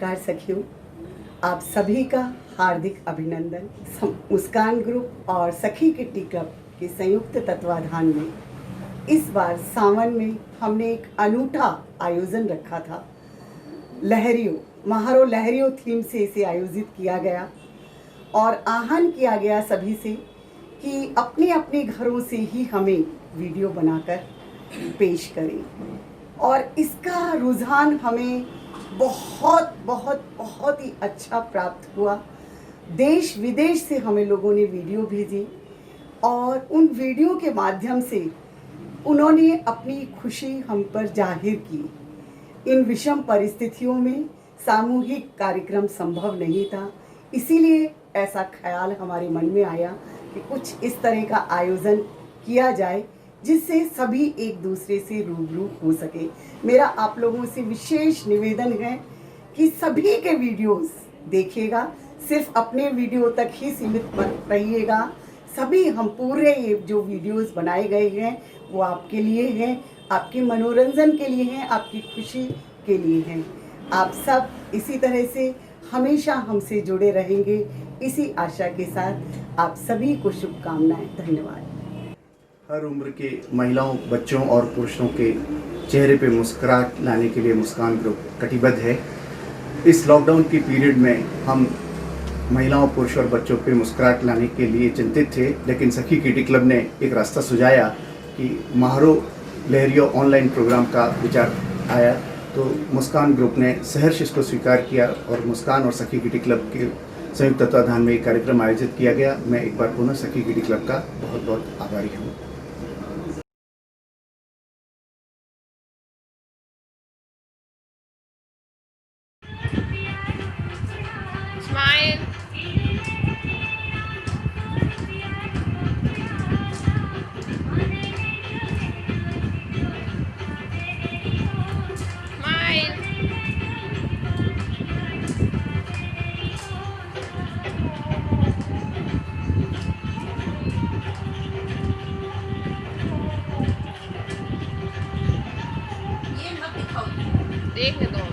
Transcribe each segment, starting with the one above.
नमस्कार सखियों, आप सभी का हार्दिक अभिनंदन। मुस्कान ग्रुप और सखी किट्टी क्लब के संयुक्त तत्वाधान में इस बार सावन में हमने एक अनूठा आयोजन रखा था। लहरियों महारो लहरियों थीम से इसे आयोजित किया गया और आह्वान किया गया सभी से कि अपने अपने घरों से ही हमें वीडियो बनाकर पेश करें। और इसका रुझान हमें बहुत बहुत बहुत ही अच्छा प्राप्त हुआ। देश विदेश से हमें लोगों ने वीडियो भेजी और उन वीडियो के माध्यम से उन्होंने अपनी खुशी हम पर जाहिर की। इन विषम परिस्थितियों में सामूहिक कार्यक्रम संभव नहीं था, इसीलिए ऐसा ख्याल हमारे मन में आया कि कुछ इस तरह का आयोजन किया जाए जिससे सभी एक दूसरे से रूबरू हो सके। मेरा आप लोगों से विशेष निवेदन है कि सभी के वीडियोस देखिएगा, सिर्फ अपने वीडियो तक ही सीमित मत रहिएगा। सभी हम पूरे ये जो वीडियोस बनाए गए हैं वो आपके लिए हैं, आपके मनोरंजन के लिए हैं, आपकी खुशी के लिए हैं। आप सब इसी तरह से हमेशा हमसे जुड़े रहेंगे, इसी आशा के साथ आप सभी को शुभकामनाएं। धन्यवाद। हर उम्र के महिलाओं, बच्चों और पुरुषों के चेहरे पे मुस्कुराहट लाने के लिए मुस्कान ग्रुप कटिबद्ध है। इस लॉकडाउन के पीरियड में हम महिलाओं, पुरुष और बच्चों पे मुस्कुराहट लाने के लिए चिंतित थे, लेकिन सखी किटी क्लब ने एक रास्ता सुझाया कि महारो लहरियों ऑनलाइन प्रोग्राम का विचार आया, तो मुस्कान ग्रुप ने सहर्ष इसको स्वीकार किया और मुस्कान और सखी किटी क्लब के संयुक्त तत्वाधान में एक कार्यक्रम आयोजित किया गया। मैं एक बार पुनः सखी किटी क्लब का बहुत बहुत आभारी हूँ। Smile. Smile. ये मत दिखाओ। देखने दो।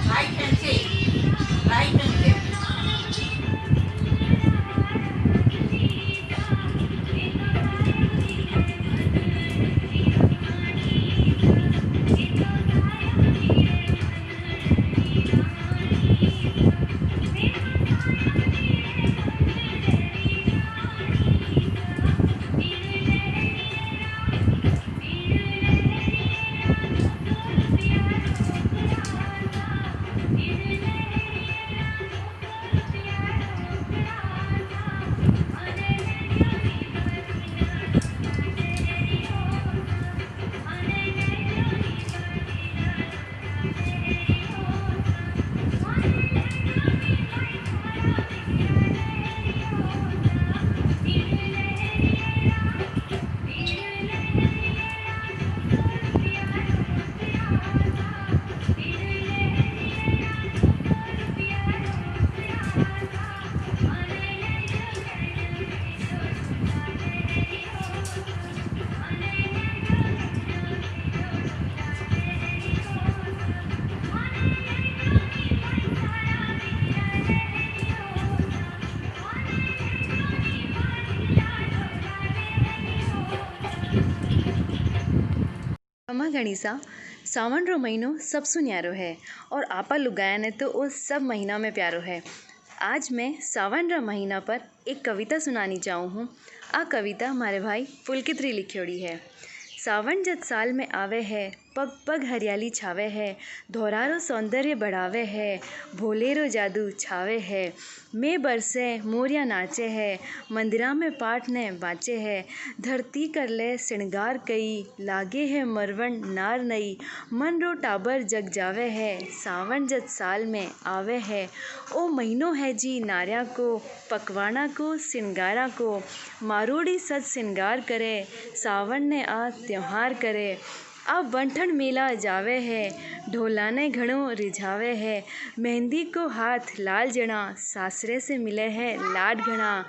Right hand take. Right hand take. અમા ગણીસા सावन रो महीनो सबसु न्यारो है और आपा लुगाया ने तो वो सब महीना में प्यारो है। आज मैं सावन रो महीना पर एक कविता सुनानी चाहूँ हूँ। आ कविता हमारे भाई पुलकित्री लिखियोड़ी है। सावन जत साल में आवे है, पग पग हरियाली छावे है, धोरारो सौंदर्य बढ़ावे है, भोलेरो जादू छावे है, मैं बरसे मोरिया नाचे है, मंदिरा में पाठ ने बाँचे है, धरती कर ले श्रृंगार कई, लागे है मरवन नार नई, मन रो टाबर जग जावे है, सावन जत साल में आवे है। ओ महीनो है जी नार्या को, पकवाना को श्रृंगारा को, मारोड़ी सज श्रृंगार करे, सावन ने आ त्योहार करे, अब बंठन मेला जावे है, ढोलाने घणो रिझावे है। मेहंदी को हाथ लाल जणा, सासरे से मिले है लाड घणा।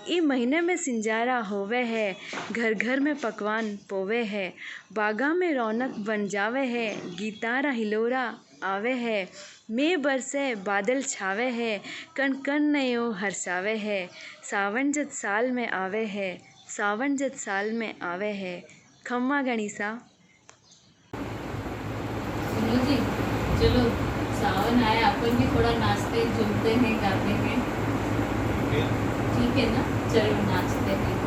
ई महीने में सिंजारा होवे है, घर घर में पकवान पोवे है। बागा में रौनक बन जावे है, गीतारा हिलोरा आवे है। मैं बरसे बादल छावे है, कण कण नयो हरसावे है। सावन जत साल में आवे है, सावन जत साल में आवे है। खम्मा गणिसा। सुनो जी, चलो सावन आया, अपन भी थोड़ा नाचते झूमते हैं, गाते हैं। ठीक है ना, चलो नाचते हैं।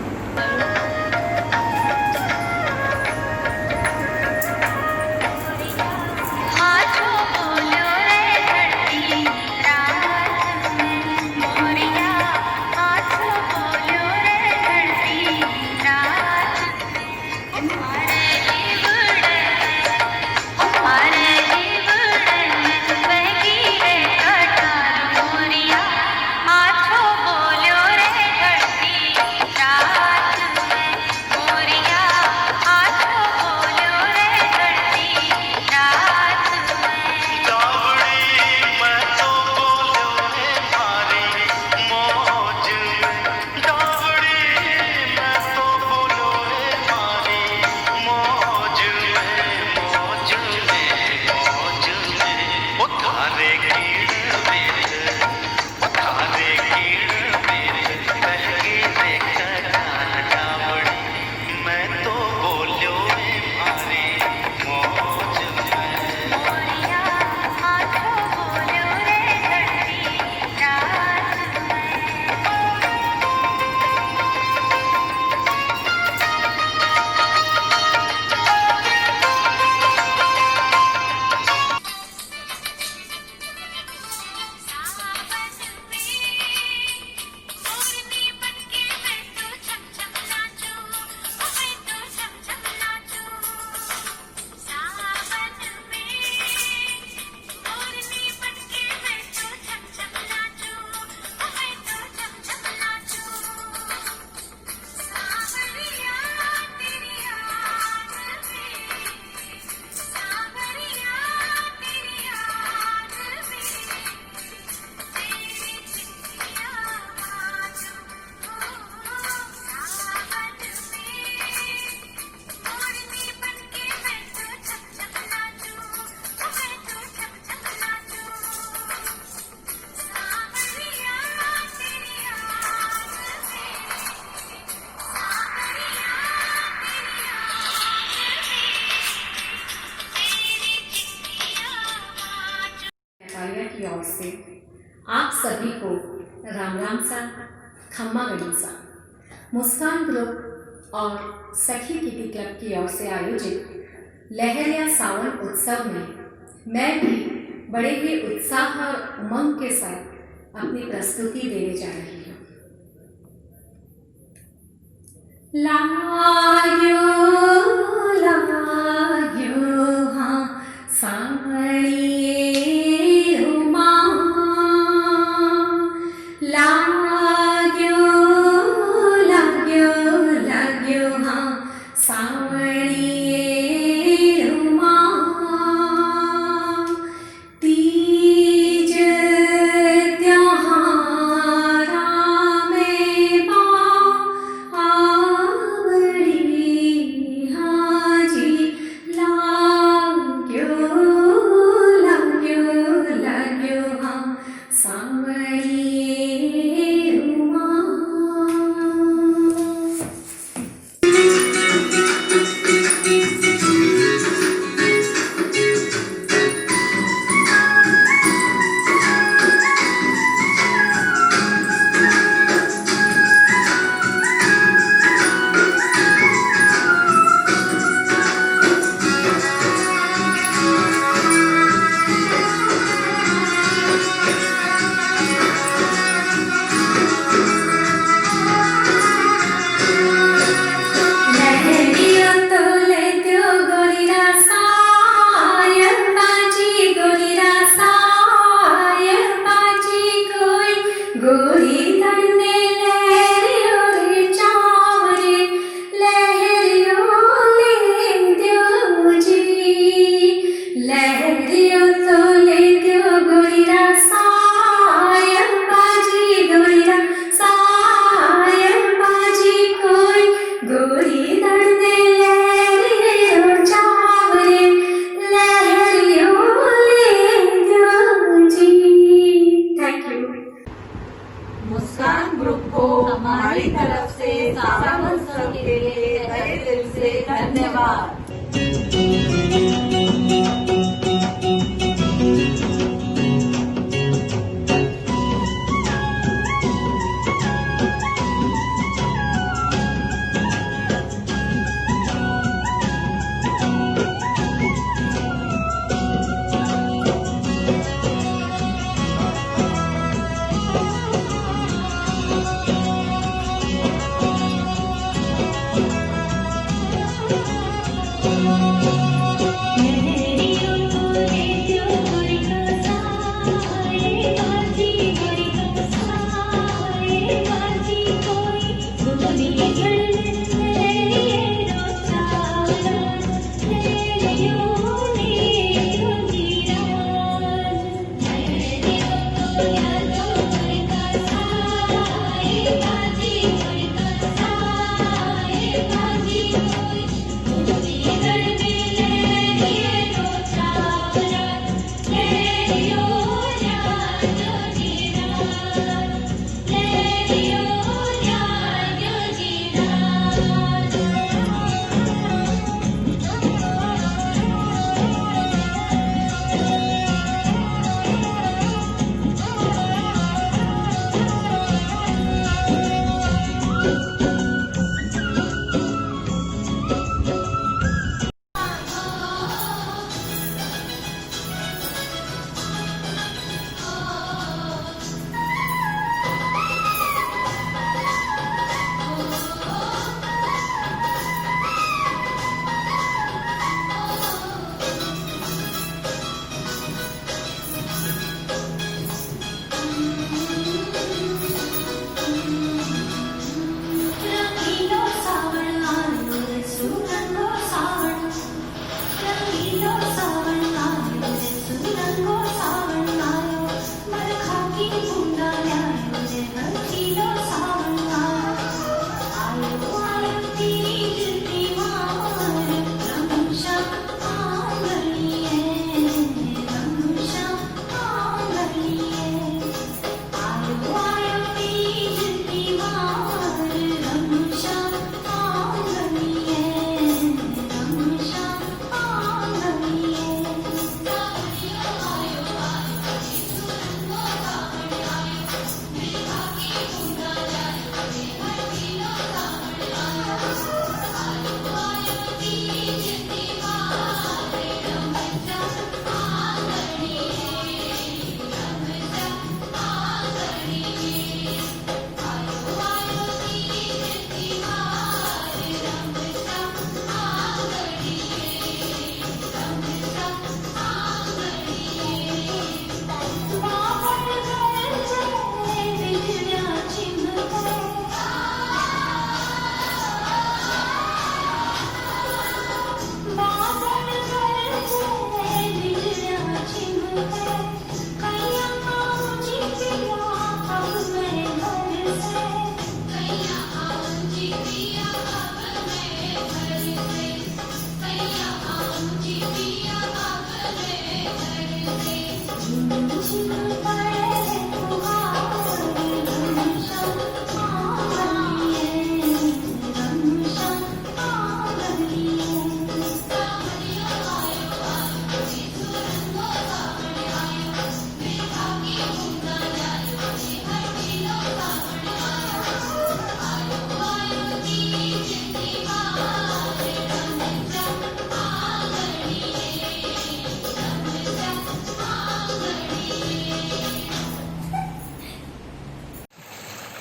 की ओर से आप सभी को राम राम सा, खम्मा गणिसा। मुस्कान ग्रुप और सखी किटी क्लब की ओर से आयोजित लहरिया सावन उत्सव में मैं भी बड़े ही उत्साह और उमंग के साथ अपनी प्रस्तुति देने जा रही हूँ। लायो लायो हाँ सावरिये रुमा, लाग्यो लाग्यो लाग्यो हाँ सावरिये रुमा। तीज त्योहारा में आवड़ी हाँ जी, लाग्यो लाग्यो लाग्यो हाँ सावरिये रुमा। धन्यवाद।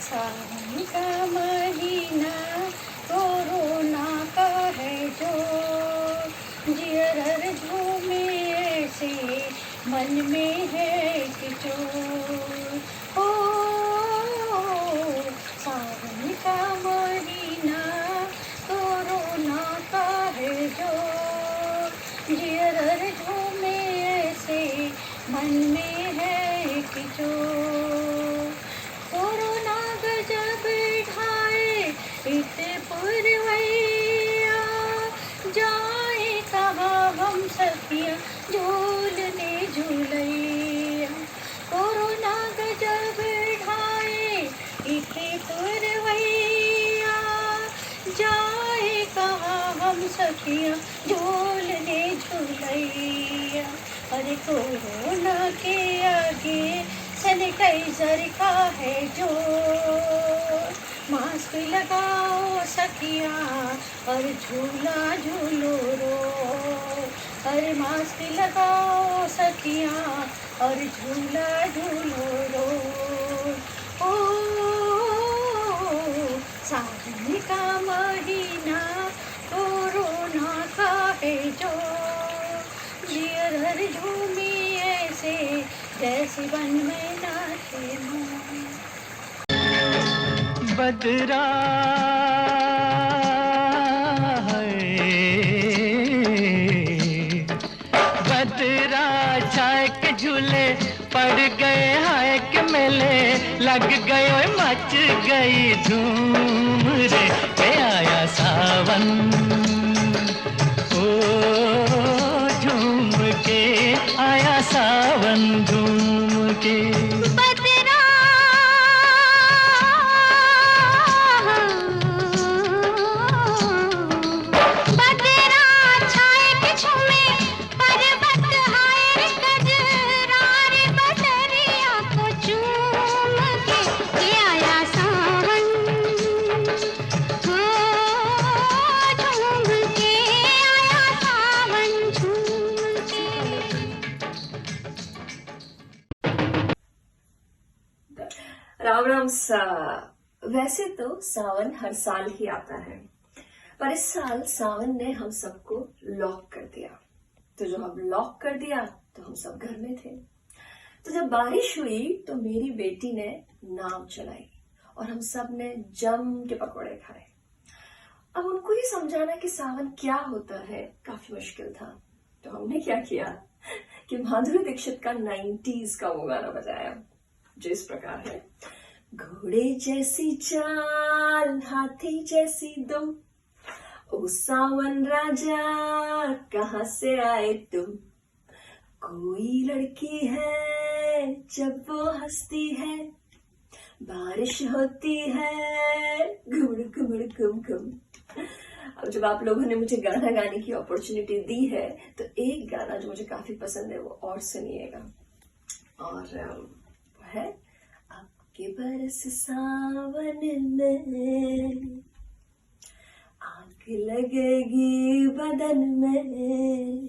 सावन का महीना कोरोना का है जो जियर झूमे ऐसे मन में है किचो ओ सावन का महीना कोरोना का है जो जियर झूमे ऐसे मन में है किचो कोरोना गजब ढाए इत पुरवैया जाए कहाँ हम सखियाँ झूलने झूलैया कोरोना गजब ढाए इत पुरवैया जाए कहाँ हम सखियाँ झूल दे झूलैया। अरे कोरोना के आगे सैनिटाइजर का है जोर, मास्क लगाओ सखियाँ और झूला झूलो रो। अरे मास्क लगाओ सखियाँ और झूला झूलो रो। ओ सावन का महीना कोरोना का है जो, जियर झूमी ऐसे जैसे वन में नाचे मोर। बदरा बदरा छाए के झूले पड़ गए हाय के मेले लग गए ओए मच गई धूम रे के आया सावन ओ झूम के आया सावन झूम के। राम राम सा। वैसे तो सावन हर साल ही आता है, पर इस साल सावन ने हम सबको लॉक कर दिया। तो जब हम लॉक कर दिया तो हम सब घर में थे। तो जब बारिश हुई तो मेरी बेटी ने नाव चलाई और हम सब ने जम के पकौड़े खाए। अब उनको ये समझाना कि सावन क्या होता है काफी मुश्किल था। तो हमने क्या किया कि माधुरी दीक्षित का 90s का वो गाना बजाया जो इस प्रकार है। घोड़े जैसी चाल हाथी जैसी दुम, ओ सावन राजा कहाँ से आए तुम। कोई लड़की है जब वो हंसती है, बारिश होती है घुमड़ घुमड़ घुम घुम। अब जब आप लोगों ने मुझे गाना गाने की अपॉर्चुनिटी दी है तो एक गाना जो मुझे काफी पसंद है वो और सुनिएगा। और वो है आपके बरस सावन में आग लगेगी बदन में,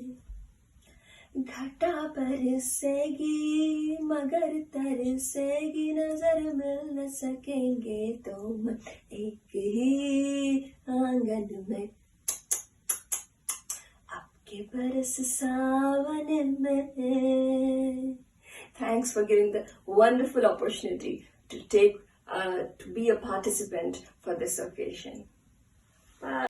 घटा बरसेगी मगर तरसेगी, नजर मिल न सकेंगे तुम एक ही आंगन में। आपके बरस सावन में। Thanks for giving the wonderful opportunity to be a participant for this occasion. Bye.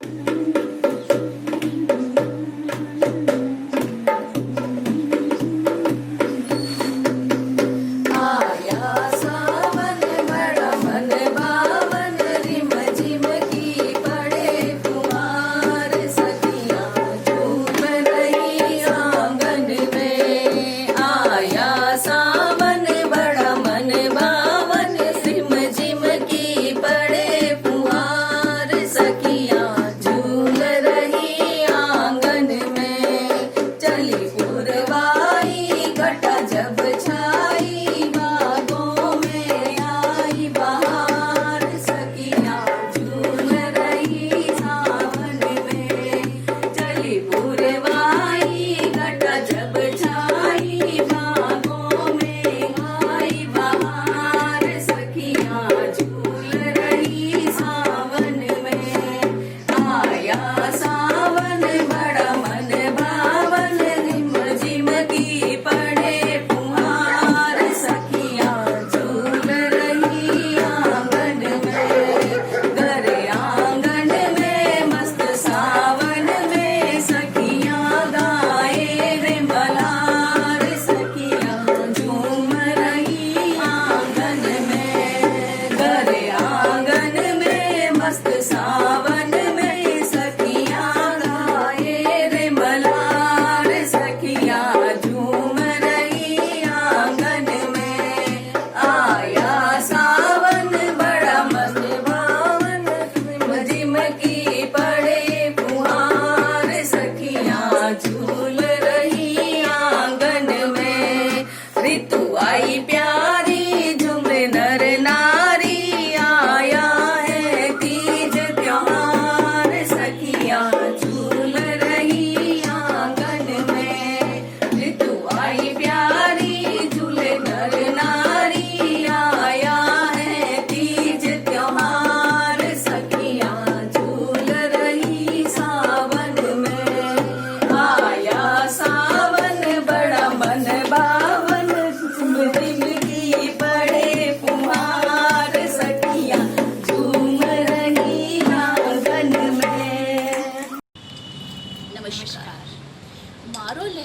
झूम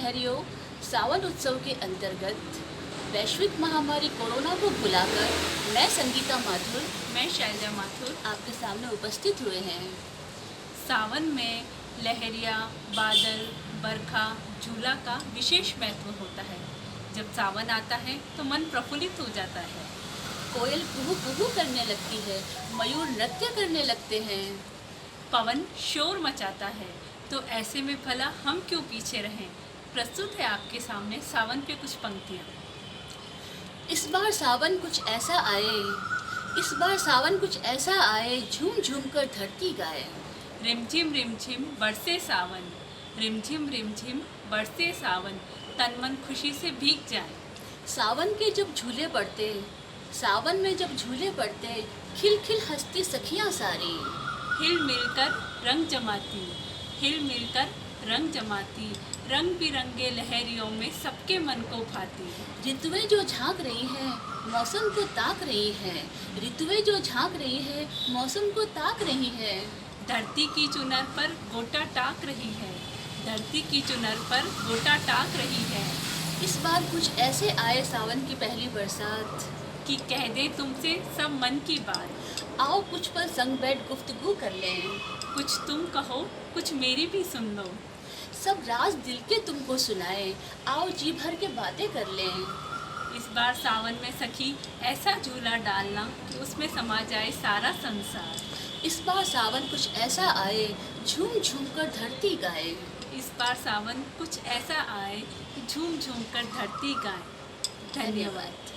लहरियों, सावन उत्सव के अंतर्गत वैश्विक महामारी कोरोना को भुलाकर मैं संगीता माथुर, मैं शैलजा माथुर आपके सामने उपस्थित हुए हैं। सावन में लहरिया, बादल, बरखा, झूला का विशेष महत्व होता है। जब सावन आता है तो मन प्रफुल्लित हो जाता है। कोयल कुहू कुहू करने लगती है, मयूर नृत्य करने लगते हैं, पवन शोर मचाता है, तो ऐसे में भला हम क्यों पीछे रहें। प्रस्तुत है आपके सामने सावन के कुछ पंक्तियाँ। इस बार सावन कुछ ऐसा आए, इस बार सावन कुछ ऐसा आए, झूम झूम कर धरती गाए। रिमझिम बरसे सावन, रिमझिम बरसे सावन, तन मन खुशी से भीग जाए। सावन के जब झूले पड़ते, सावन में जब झूले पड़ते, खिल खिल हंसती सखियाँ सारी। हिल मिलकर रंग जमाती, हिल मिलकर रंग जमाती, रंग बिरंगे लहरियों में सबके मन को भाती। ऋतुएं जो झांक रही हैं, मौसम को ताक रही हैं, ऋतुएं जो झांक रही है, मौसम को ताक रही है। धरती की चुनर पर गोटा टाक रही है, धरती की चुनर पर गोटा टाक रही है। इस बार कुछ ऐसे आए सावन की पहली बरसात कि कह दे तुमसे सब मन की बात। आओ कुछ पल संग बैठ गुफ्तगू कर लें, कुछ तुम कहो कुछ मेरी भी सुन लो। सब राज दिल के तुमको सुनाए, आओ जी भर के बातें कर लें। इस बार सावन में सखी ऐसा झूला डालना कि उसमें समा जाए सारा संसार। इस बार सावन कुछ ऐसा आए, झूम झूम कर धरती गाए। इस बार सावन कुछ ऐसा आए, झूम झूम कर धरती गाए। धन्यवाद।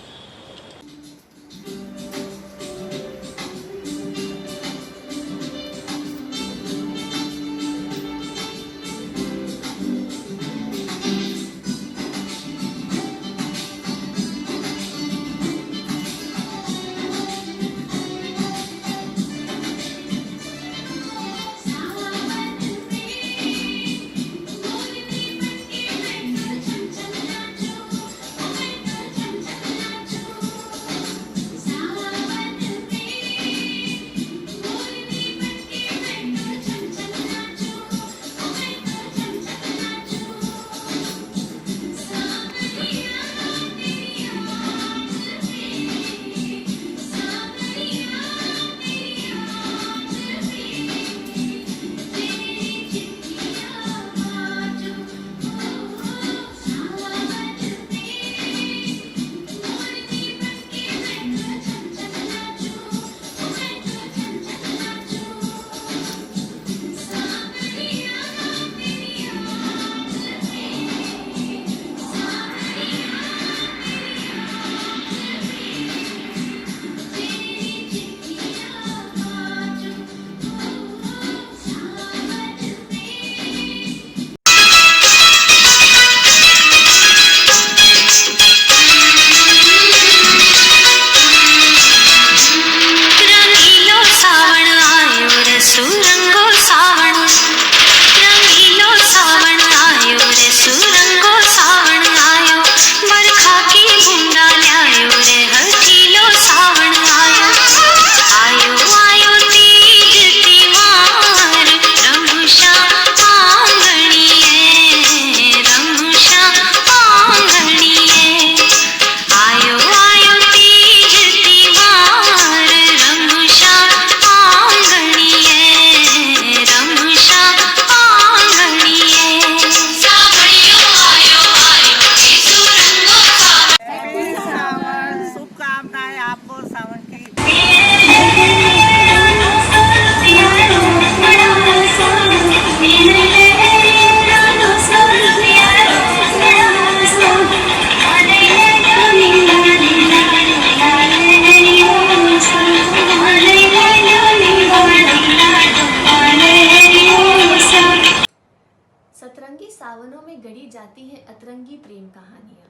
सावनों में गढ़ी जाती हैं अतरंगी प्रेम कहानियाँ,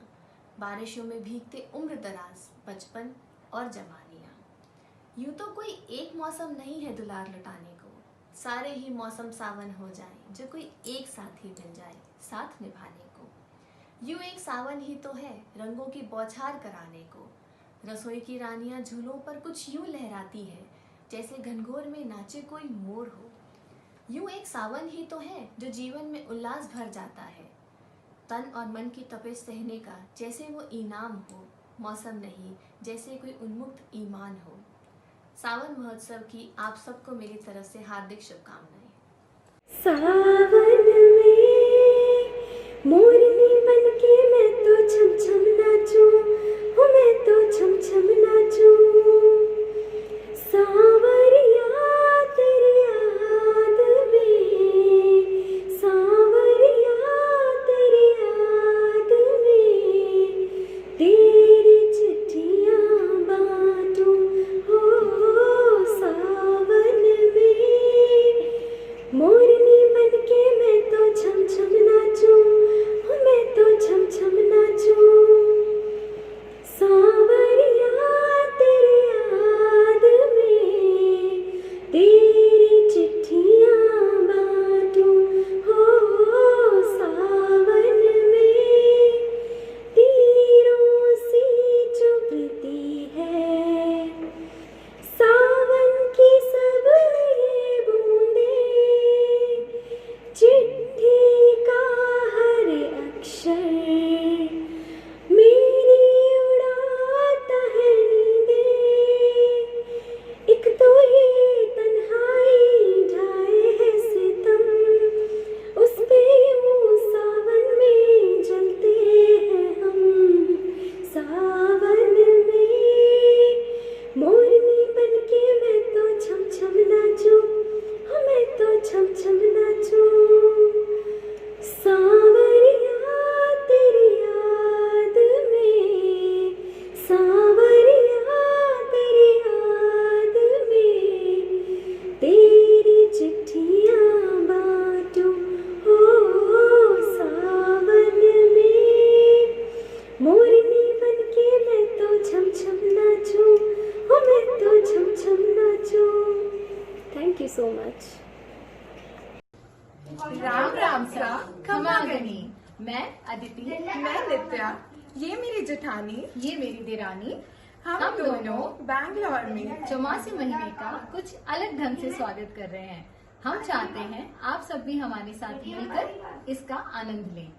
बारिशों में भीगते उम्र दराज बचपन और जवानियाँ। यूँ तो कोई एक मौसम नहीं है दुलार लुटाने को, सारे ही मौसम सावन हो जाए जो कोई एक साथ ही मिल जाए साथ निभाने को। यूँ एक सावन ही तो है रंगों की बौछार कराने को, रसोई की रानियाँ झूलों पर कुछ यूँ लहराती है जैसे घनघोर में नाचे कोई मोर हो। यूँ एक सावन ही तो है जो जीवन में उल्लास भर जाता है, तन और मन की तपिश सहने का जैसे वो इनाम हो, मौसम नहीं जैसे कोई उन्मुक्त ईमान हो। सावन महोत्सव की आप सबको मेरी तरफ से हार्दिक शुभकामनाएं। सावन में मोरनी बनके मैं तो छम छम नाचूं, हो मैं तो छम छम नाचूं। सांवरिया तेरी याद में, सांवरिया तेरी याद में, तेरी चिट्ठियां बांटूं, हो सावन में। मोरनी बनके मैं तो छम छम नाचूं, हो मैं तो छम छम नाचूं। सांवरिया तेरी याद में, तेरी चिट्ठियां बांटूं, हो सावन में। तीरों सी चुभती है सावन की सब ये बूंदें, चिट्ठी का हर अक्षर मेरी उड़ाता है नींदें। एक तो ये तन्हाई ढाए है सितम, उस पे यूं सावन में जलते हैं हम। सावन में मोरनी बनके मैं तो छम छम नाचूं, हो मैं तो छम छम नाचूं। सांवरिया तेरी याद में, सांवरिया तेरी याद में, तेरी चिट्ठियां बांटूं, हो सावन में। मोरनी बनके मैं तो छम छम नाचूं, हो मैं तो छम छम नाचूं। Thank you so much. Ram Ram सा खमागनी। मैं अदिति, मैं नित्या, ये मेरी जेठानी, ये मेरी देरानी। हम दोनों बैंगलोर में चौमासी महीने का कुछ अलग ढंग से स्वागत कर रहे हैं। हम चाहते हैं आप सब भी हमारे साथ मिलकर इसका आनंद लें।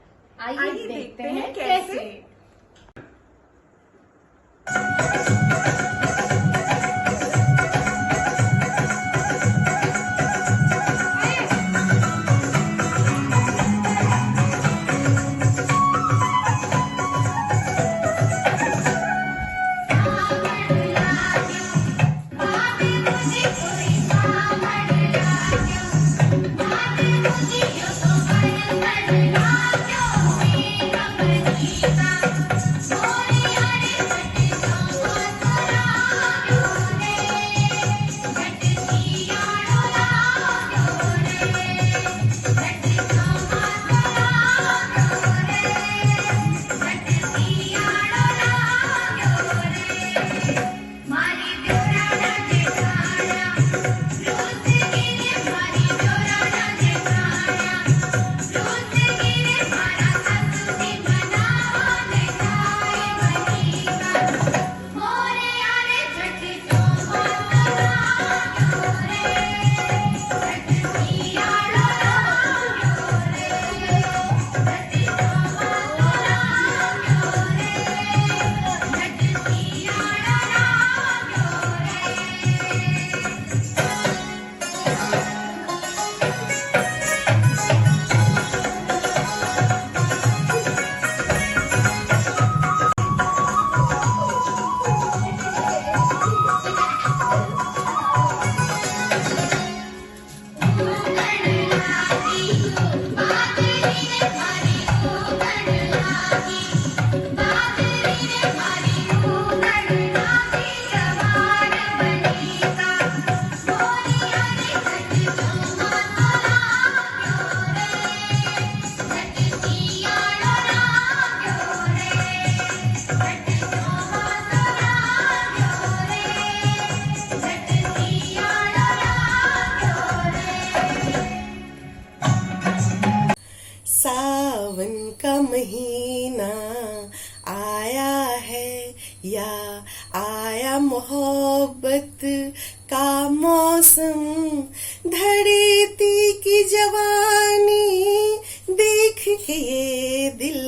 आइए देखते हैं कैसे। महीना आया है या आया मोहब्बत का मौसम, धरती की जवानी देख के ये दिल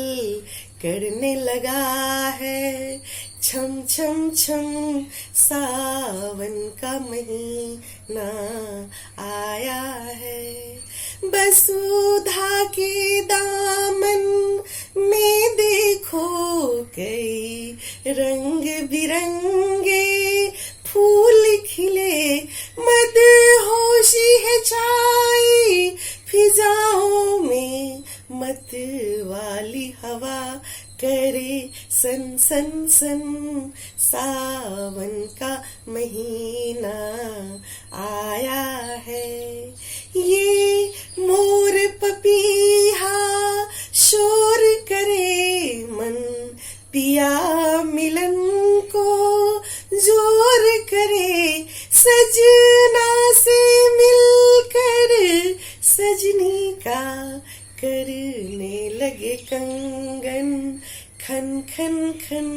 करने लगा है। छम छम छम सावन का महीना आया है। वसुधा के दामन में देखो कई रंग बिरंगे फूल खिले, मदहोशी है छाई फिजाओं में, मत वाली हवा करे सन सन सन। सावन का महीना आया है। ये मोर पपीहा शोर करे, मन पिया मिलन को जोर करे। सजना से मिलकर सजनी का करने लगे कंगन, खन खन खन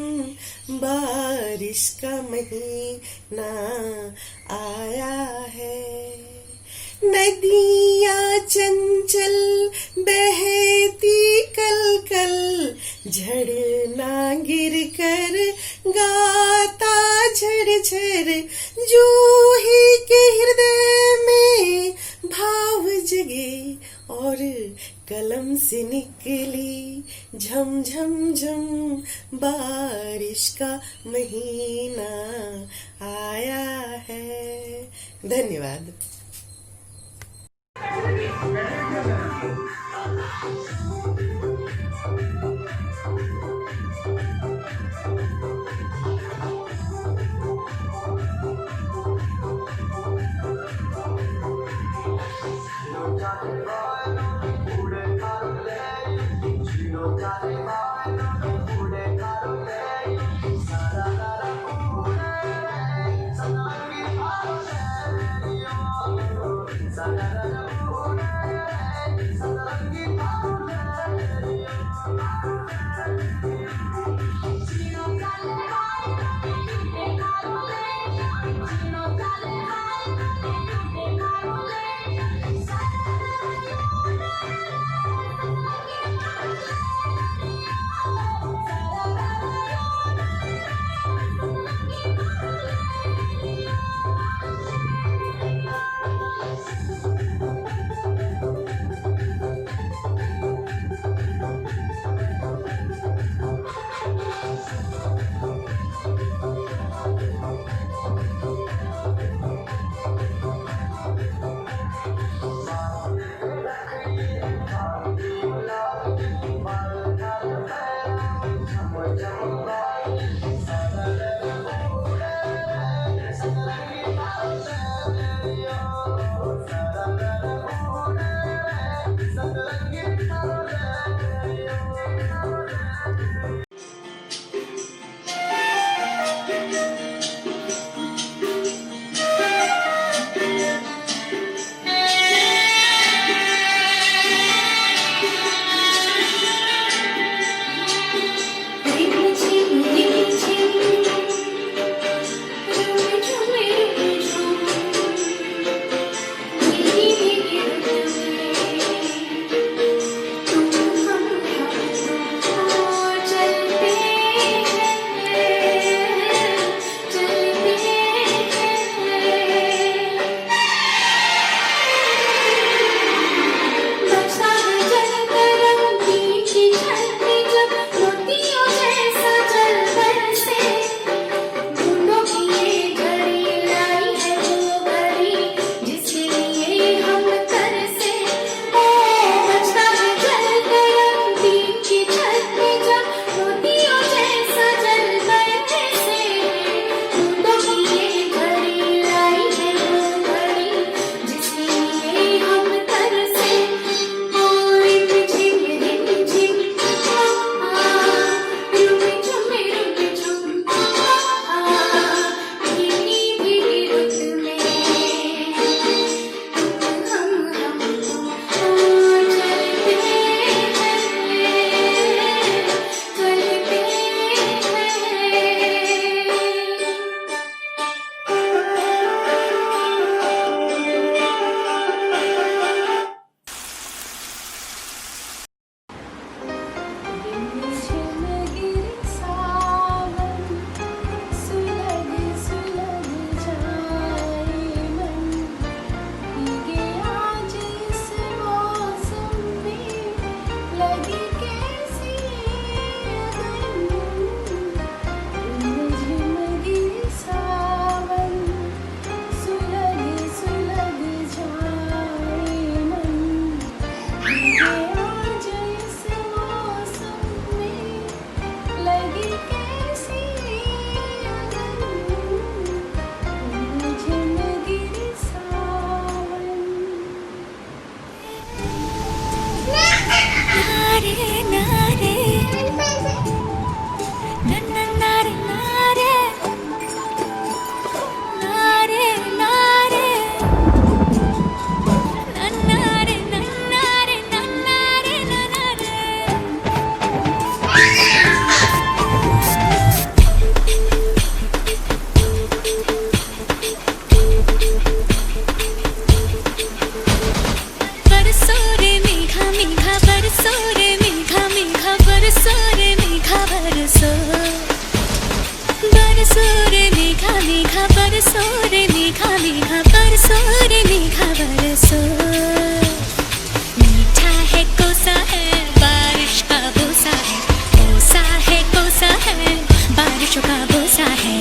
बारिश का महीना आया है। नदियाँ चंचल बहती कल कल, झरना गिर कर गाता झर झर। जूही के हृदय में भाव जगे और कलम से निकली झम झम झम बारिश का महीना आया है। धन्यवाद। Sangi मीठा है कोसा है बारिश का बोसा है, कोसा है कोसा है बारिशों का बोसा है।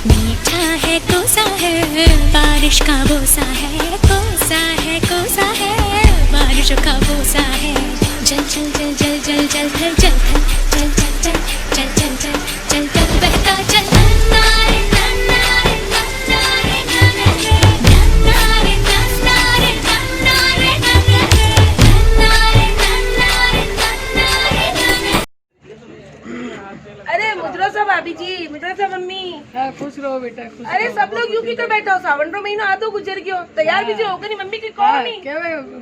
मीठा है कोसा है बारिश का बोसा है, कोसा है कोसा है बारिशों का बोसा है। जल जल जल जल जल जल जल जल जल जल जल जल जल जल जल जल बहता जल। अरे मुद्रा भाभी जी, मुद्रा मम्मी, खुश रहो बेटा, खुश अरे रहो। सब लोग यूपी तो बैठो, सावन रो महीनो आधो गुजर गयो, तैयार बीजी हो गई मम्मी की कौन नहीं क्या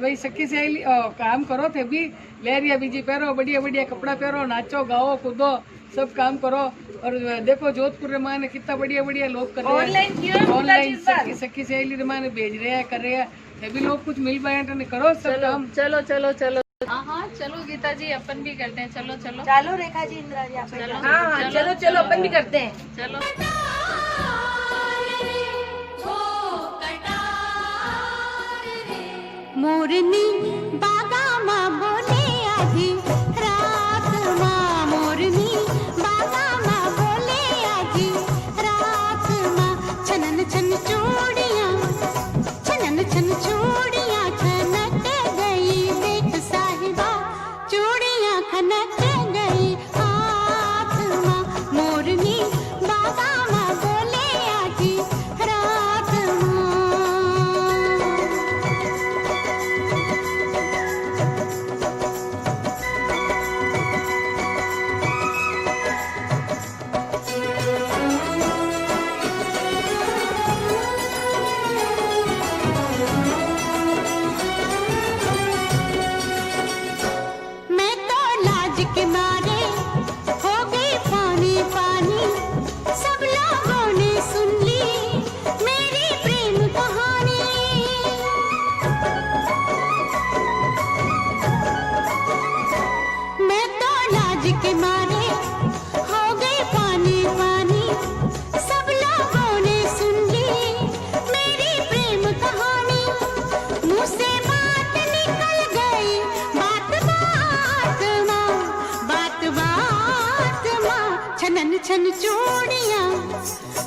भाई सखी सहेली काम करो थे भी, लहरिया बीजी पहरो, बढ़िया बढ़िया कपड़ा पहरो, नाचो गाओ कूदो, सब काम करो। और देखो जोधपुर रे माँ ने कितना बढ़िया बढ़िया लोग कर रहे हैं, ऑनलाइन सखी सहेली रे माँ ने भेज रहे हैं, कर रहे हैं, भी लोग कुछ मिल पाए करो सब काम। चलो चलो चलो हाँ चलो गीता जी, अपन भी करते हैं, चलो चलो चलो रेखा जी, इंदिरा जी, चलो हाँ चलो चलो अपन भी करते हैं, चलो। मोरनी बागा माँ बोले आधी रात माँ, मोरनी बागा माँ बोले आधी रात माँ। छनन छन चूड़ियाँ, छनन छन चूड़ियाँ छनक गई, देख साहिबा चूड़ियाँ खनक गई हाथ माँ। मोरनी बागा माँ बोले आधी रात माँ। मैं तो लाज के मारे हो गई पानी पानी, सब लोगों ने सुन ली मेरी प्रेम कहानी। मैं तो लाज के मारे हो गई पानी पानी, सब लोगों ने सुन ली मेरी प्रेम कहानी। मुँह से बात निकल गई, बात बात माँ, बात बात माँ। छनन छन चूड़ियाँ,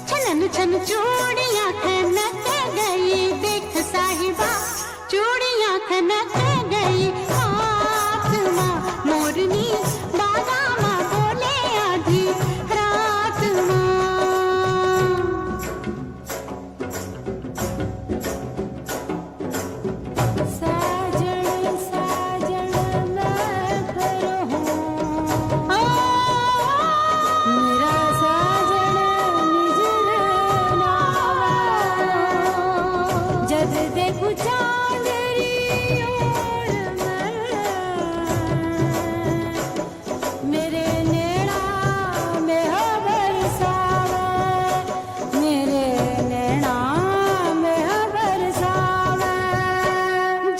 छनन छन चूड़ियाँ खनक गई, देख साहिबा चूड़ियाँ खनक गई हाथ माँ। मोरनी बागा माँ बोले आधी रात माँ। साजन साजन मैं फिर हूँ, मेरा साजन निज नावा। जब देखूं चांदनी ओर मेरे नैना में हो बरसावे, मेरे नैना में हो बरसावे।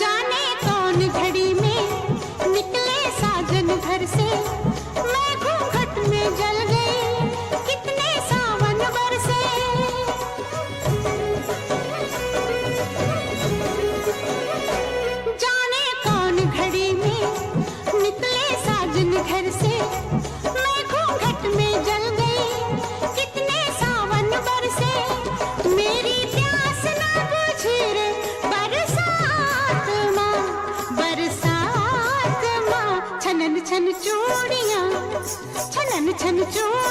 जाने कौन घड़ी में निकले साजन घर से, मैं घूंघट में जल गई, कितने सावन बरसे। जाने कौन घड़ी में निकले साजन घर से, मैं घूंघट में जल गई, कितने सावन बरसे। मेरी प्यास ना बुझी रे बरसात माँ, बरसात माँ। छनन छन चूड़ियाँ, छनन छन चूड़ियाँ